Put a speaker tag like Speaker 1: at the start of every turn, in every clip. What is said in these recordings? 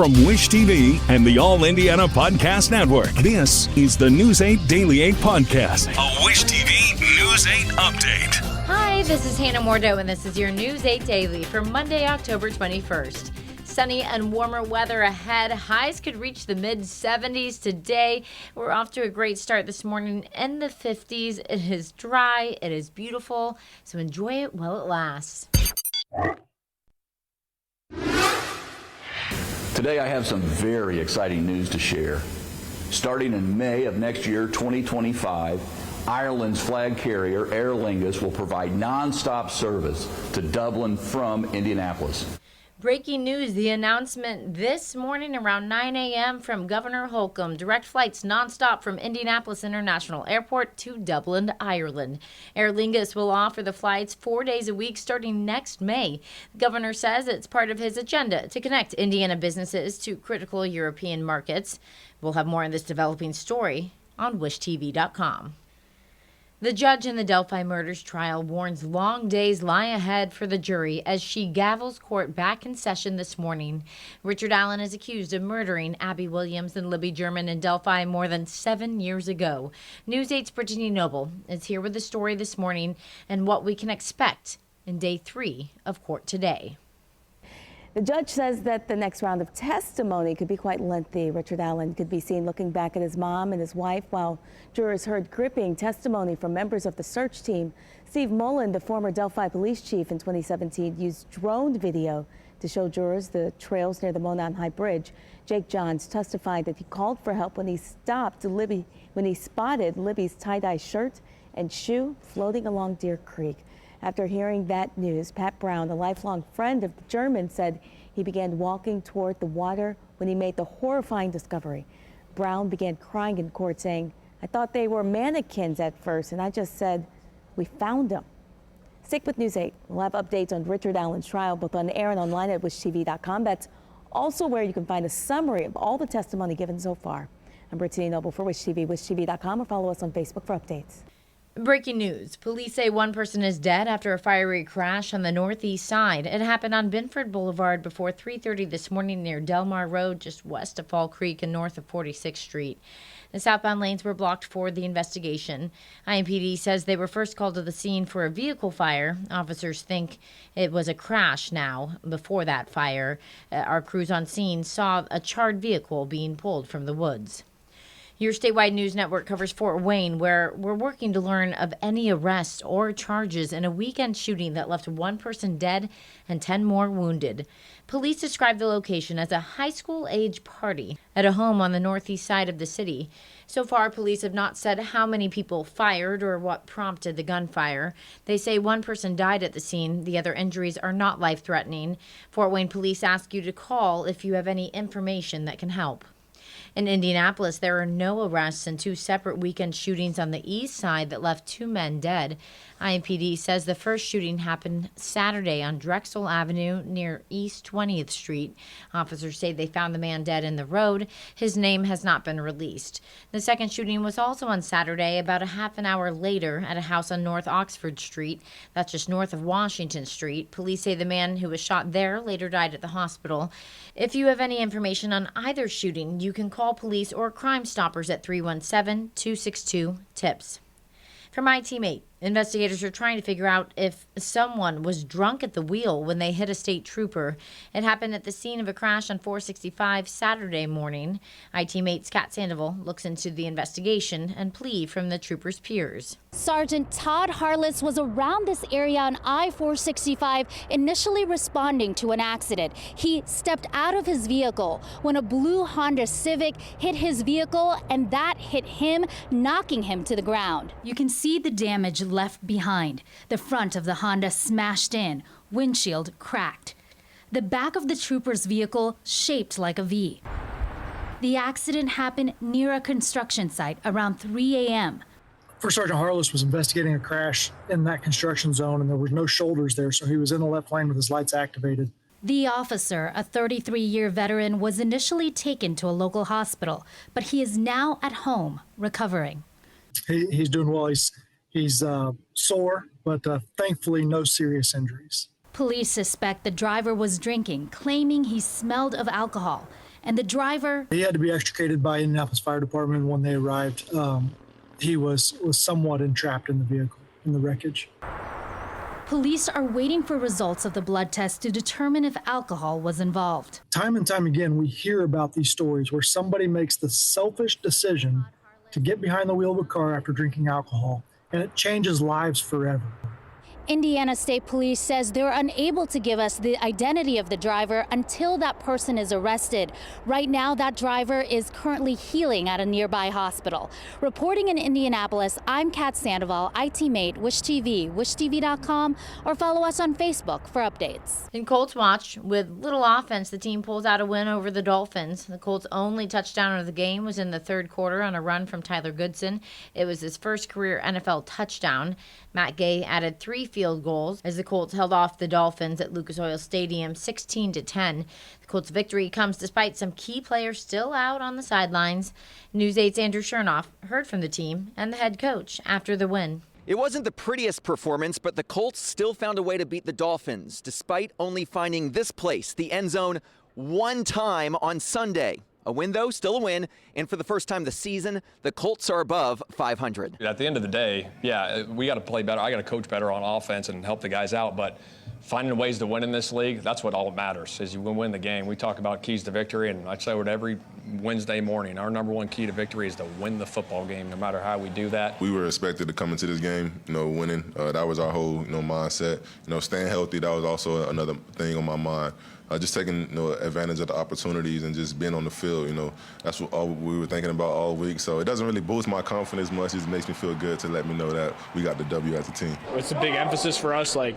Speaker 1: From Wish TV and the All Indiana Podcast Network, this is the News 8 Daily 8 Podcast, a Wish TV News 8 update.
Speaker 2: Hi, this is Hannah Mordo, and this is your News 8 Daily for Monday, October 21st. Sunny and warmer weather ahead. Highs could reach the mid-70s today. We're off to a great start this morning in the 50s. It is dry. It is beautiful. So enjoy it while it lasts.
Speaker 3: Today I have some very exciting news to share. Starting in May of next year, 2025, Ireland's flag carrier, Aer Lingus, will provide nonstop service to Dublin from Indianapolis.
Speaker 2: Breaking news, the announcement this morning around 9 a.m. from Governor Holcomb. Direct flights nonstop from Indianapolis International Airport to Dublin, Ireland. Aer Lingus will offer the flights 4 days a week starting next May. The governor says it's part of his agenda to connect Indiana businesses to critical European markets. We'll have more on this developing story on wishtv.com. The judge in the Delphi Murders trial warns long days lie ahead for the jury as she gavels court back in session this morning. Richard Allen is accused of murdering Abby Williams and Libby German in Delphi more than 7 years ago. News 8's Brittany Noble is here with the story this morning and what we can expect in day 3 of court today.
Speaker 4: The judge says that the next round of testimony could be quite lengthy. Richard Allen could be seen looking back at his mom and his wife while jurors heard gripping testimony from members of the search team. Steve Mullen, the former Delphi police chief in 2017, used drone video to show jurors the trails near the Monon High Bridge. Jake Johns testified that he called for help when he spotted Libby's tie-dye shirt and shoe floating along Deer Creek. After hearing that news, Pat Brown, a lifelong friend of the German, said he began walking toward the water when he made the horrifying discovery. Brown began crying in court, saying, "I thought they were mannequins at first, and I just said, we found them." Stick with News 8. We'll have updates on Richard Allen's trial, both on air and online at wishtv.com. That's also where you can find a summary of all the testimony given so far. I'm Brittany Noble for Wish TV, wishtv.com, or follow us on Facebook for updates.
Speaker 2: Breaking news. Police say one person is dead after a fiery crash on the northeast side. It happened on Binford Boulevard before 3:30 this morning near Delmar Road, just west of Fall Creek and north of 46th Street. The southbound lanes were blocked for the investigation. IMPD says they were first called to the scene for a vehicle fire. Officers think it was a crash now. Before that fire, our crews on scene saw a charred vehicle being pulled from the woods. Your statewide news network covers Fort Wayne, where we're working to learn of any arrests or charges in a weekend shooting that left one person dead and 10 more wounded. Police describe the location as a high school-age party at a home on the northeast side of the city. So far, police have not said how many people fired or what prompted the gunfire. They say one person died at the scene. The other injuries are not life-threatening. Fort Wayne police ask you to call if you have any information that can help. In Indianapolis, there are no arrests in 2 separate weekend shootings on the east side that left 2 men dead. IMPD says the first shooting happened Saturday on Drexel Avenue near East 20th Street. Officers say they found the man dead in the road. His name has not been released. The second shooting was also on Saturday, about a half an hour later, at a house on North Oxford Street. That's just north of Washington Street. Police say the man who was shot there later died at the hospital. If you have any information on either shooting, you can call police or Crime Stoppers at 317-262-TIPS. For my teammate, investigators are trying to figure out if someone was drunk at the wheel when they hit a state trooper. It happened at the scene of a crash on 465 Saturday morning. teammates Kat Sandoval looks into the investigation and plea from the trooper's peers.
Speaker 5: Sergeant Todd Harless was around this area on I-465 initially responding to an accident. He stepped out of his vehicle when a blue Honda Civic hit his vehicle, and that hit him, knocking him to the ground.
Speaker 6: You can see the damage left behind. The front of the Honda smashed in, windshield cracked. The back of the trooper's vehicle shaped like a V. The accident happened near a construction site around 3 a.m.
Speaker 7: First Sergeant Harless was investigating a crash in that construction zone, and there were no shoulders there, so he was in the left lane with his lights activated.
Speaker 6: The officer, a 33-year veteran, was initially taken to a local hospital, but he is now at home recovering.
Speaker 7: He's doing well. He's sore, but thankfully no serious injuries.
Speaker 6: Police suspect the driver was drinking, claiming he smelled of alcohol. And the driver,
Speaker 7: he had to be extricated by Indianapolis Fire Department when they arrived. He was somewhat entrapped in the vehicle, in the wreckage.
Speaker 6: police are waiting for results of the blood test to determine if alcohol was involved.
Speaker 7: Time and time again, we hear about these stories where somebody makes the selfish decision to get behind the wheel of a car after drinking alcohol, and it changes lives forever.
Speaker 5: Indiana State Police says they're unable to give us the identity of the driver until that person is arrested. Right now, that driver is currently healing at a nearby hospital. Reporting in Indianapolis, I'm Kat Sandoval, IT Mate, Wish TV, wishtv.com, or follow us on Facebook for updates.
Speaker 2: In Colts watch, with little offense, the team pulls out a win over the Dolphins. The Colts' only touchdown of the game was in the third quarter on a run from Tyler Goodson. It was his first career NFL touchdown. Matt Gay added 3 field goals as the Colts held off the Dolphins at Lucas Oil Stadium 16-10. The Colts' victory comes despite some key players still out on the sidelines. News 8's Andrew Chernoff heard from the team and the head coach after the win.
Speaker 8: It wasn't the prettiest performance, but the Colts still found a way to beat the Dolphins, despite only finding this place, the end zone, one time on Sunday. A win, though, still a win, and for the first time this season, the Colts are above 500.
Speaker 9: At the end of the day, yeah, we got to play better. I got to coach better on offense and help the guys out, but finding ways to win in this league, that's what all matters, is you win the game. We talk about keys to victory, and I say it every Wednesday morning. Our number one key to victory is to win the football game, no matter how we do that.
Speaker 10: We were expected to come into this game, winning. That was our whole, mindset. Staying healthy, that was also another thing on my mind. Just taking advantage of the opportunities and just being on the field, that's what we were thinking about all week. So it doesn't really boost my confidence much. It just makes me feel good to let me know that we got the W as a team.
Speaker 11: It's a big emphasis for us. I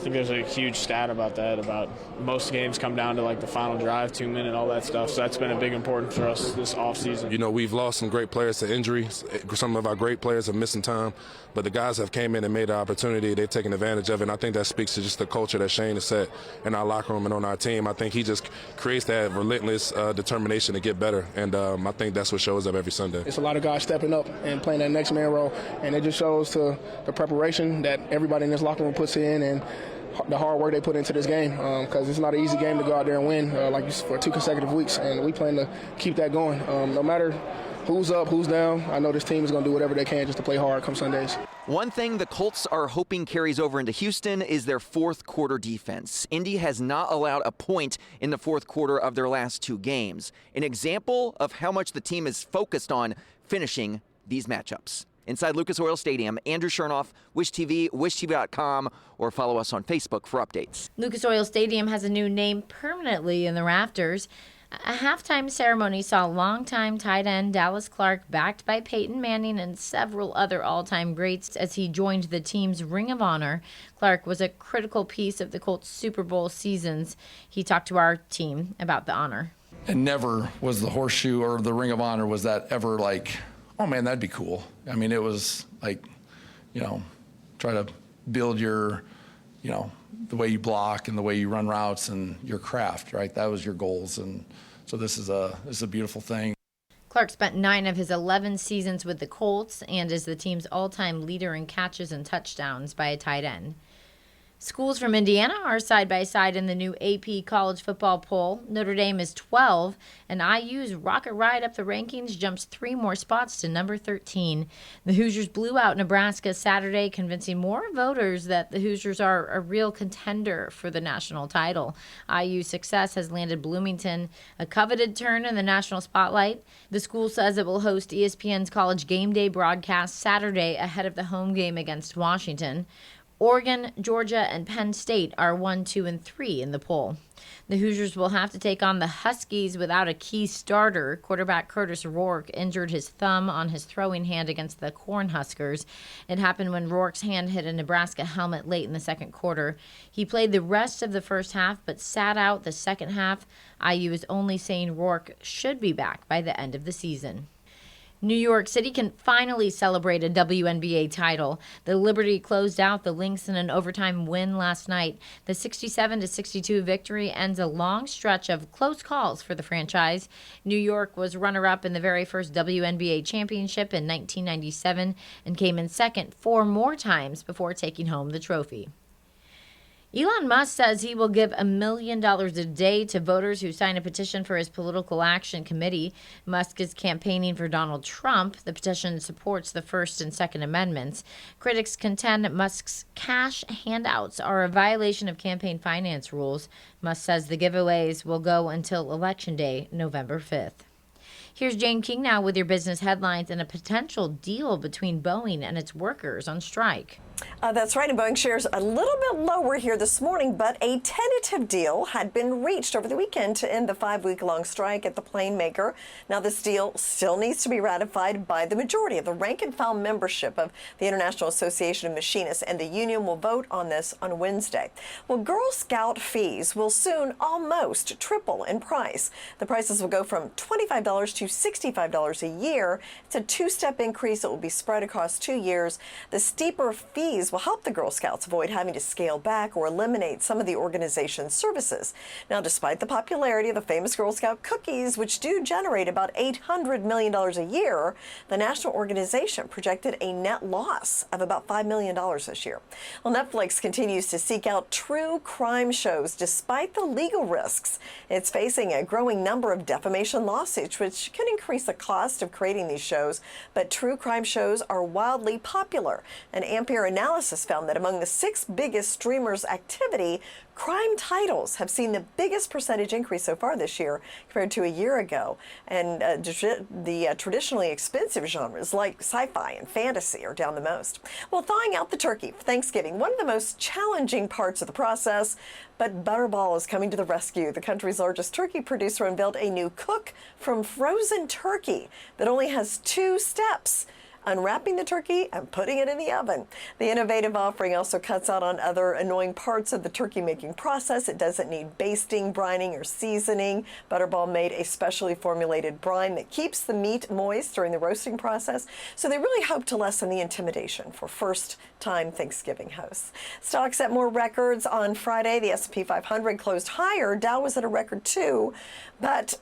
Speaker 11: think there's a huge stat about that, about most games come down to the final drive, 2-minute, all that stuff. So that's been a big important for us this offseason.
Speaker 12: We've lost some great players to injury. Some of our great players have missing time, but the guys have came in and made the opportunity. They've taken advantage of it, and I think that speaks to just the culture that Shane has set in our locker room and on our team. I think he just creates that relentless determination to get better, and I think that's what shows up every Sunday.
Speaker 13: It's a lot of guys stepping up and playing that next man role, and it just shows to the preparation that everybody in this locker room puts in and the hard work they put into this game, because it's not an easy game to go out there and win for 2 consecutive weeks, and we plan to keep that going. No matter who's up, who's down, I know this team is going to do whatever they can just to play hard come Sundays.
Speaker 8: One thing the Colts are hoping carries over into Houston is their fourth quarter defense. Indy has not allowed a point in the fourth quarter of their last 2 games, an example of how much the team is focused on finishing these matchups. Inside Lucas Oil Stadium, Andrew Chernoff, Wish TV, wishtv.com, or follow us on Facebook for updates.
Speaker 2: Lucas Oil Stadium has a new name permanently in the rafters. A halftime ceremony saw longtime tight end Dallas Clark backed by Peyton Manning and several other all-time greats as he joined the team's Ring of Honor. Clark was a critical piece of the Colts' Super Bowl seasons. He talked to our team about the honor.
Speaker 14: And never was the horseshoe or the Ring of Honor was that ever oh man, that'd be cool. I mean, it was try to build your, the way you block and the way you run routes and your craft, right? That was your goals. And so this is a beautiful thing.
Speaker 2: Clark spent 9 of his 11 seasons with the Colts and is the team's all-time leader in catches and touchdowns by a tight end. Schools from Indiana are side by side in the new AP college football poll. Notre Dame is 12, and IU's rocket ride up the rankings jumps 3 more spots to number 13. The Hoosiers blew out Nebraska Saturday, convincing more voters that the Hoosiers are a real contender for the national title. IU's success has landed Bloomington a coveted turn in the national spotlight. The school says it will host ESPN's College Game Day broadcast Saturday ahead of the home game against Washington. Oregon, Georgia, and Penn State are 1, 2, and 3 in the poll. The Hoosiers will have to take on the Huskies without a key starter. Quarterback Curtis Rourke injured his thumb on his throwing hand against the Cornhuskers. It happened when Rourke's hand hit a Nebraska helmet late in the second quarter. He played the rest of the first half but sat out the second half. IU is only saying Rourke should be back by the end of the season. New York City can finally celebrate a WNBA title. The Liberty closed out the Lynx in an overtime win last night. The 67-62 victory ends a long stretch of close calls for the franchise. New York was runner-up in the very first WNBA championship in 1997 and came in second 4 more times before taking home the trophy. Elon Musk says he will give $1 million a day to voters who sign a petition for his political action committee. Musk is campaigning for Donald Trump. The petition supports the First and Second Amendments. Critics contend that Musk's cash handouts are a violation of campaign finance rules. Musk says the giveaways will go until Election Day, November 5th. Here's Jane King now with your business headlines and a potential deal between Boeing and its workers on strike.
Speaker 15: That's right, and Boeing shares a little bit lower here this morning, but a tentative deal had been reached over the weekend to end the 5-week-long strike at the plane maker. Now, this deal still needs to be ratified by the majority of the rank-and-file membership of the International Association of Machinists, and the union will vote on this on Wednesday. Well, Girl Scout fees will soon almost triple in price. The prices will go from $25 to $65 a year. It's a two-step increase that will be spread across 2 years. The steeper fees will help the Girl Scouts avoid having to scale back or eliminate some of the organization's services. Now, despite the popularity of the famous Girl Scout cookies, which do generate about $800 million a year, the national organization projected a net loss of about $5 million this year. Well, Netflix continues to seek out true crime shows despite the legal risks. It's facing a growing number of defamation lawsuits, which could increase the cost of creating these shows, but true crime shows are wildly popular. An Ampere analysis found that among the 6 biggest streamers' activity, crime titles have seen the biggest percentage increase so far this year compared to a year ago. And the traditionally expensive genres like sci-fi and fantasy are down the most. Well, thawing out the turkey for Thanksgiving, one of the most challenging parts of the process, but Butterball is coming to the rescue. The country's largest turkey producer unveiled a new cook from frozen turkey that only has 2 steps: unwrapping the turkey and putting it in the oven. The innovative offering also cuts out on other annoying parts of the turkey making process. It doesn't need basting, brining, or seasoning. Butterball made a specially formulated brine that keeps the meat moist during the roasting process. So they really hope to lessen the intimidation for first-time Thanksgiving hosts. Stocks set more records on Friday. The S&P 500 closed higher. Dow was at a record 2, but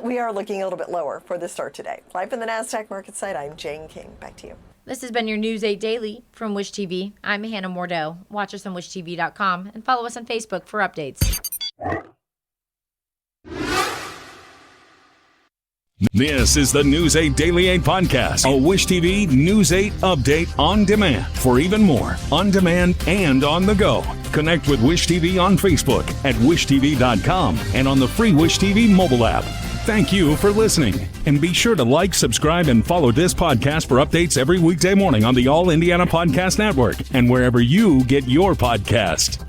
Speaker 15: we are looking a little bit lower for the start today. Live from the NASDAQ market site, I'm Jane King. Back to you.
Speaker 2: This has been your News 8 Daily from Wish TV. I'm Hannah Mordeau. Watch us on wishtv.com and follow us on Facebook for updates.
Speaker 1: This is the News 8 Daily 8 podcast, a Wish TV News 8 update on demand. For even more, on demand and on the go, connect with Wish TV on Facebook at wishtv.com and on the free Wish TV mobile app. Thank you for listening, and be sure to like, subscribe, and follow this podcast for updates every weekday morning on the All Indiana Podcast Network and wherever you get your podcast.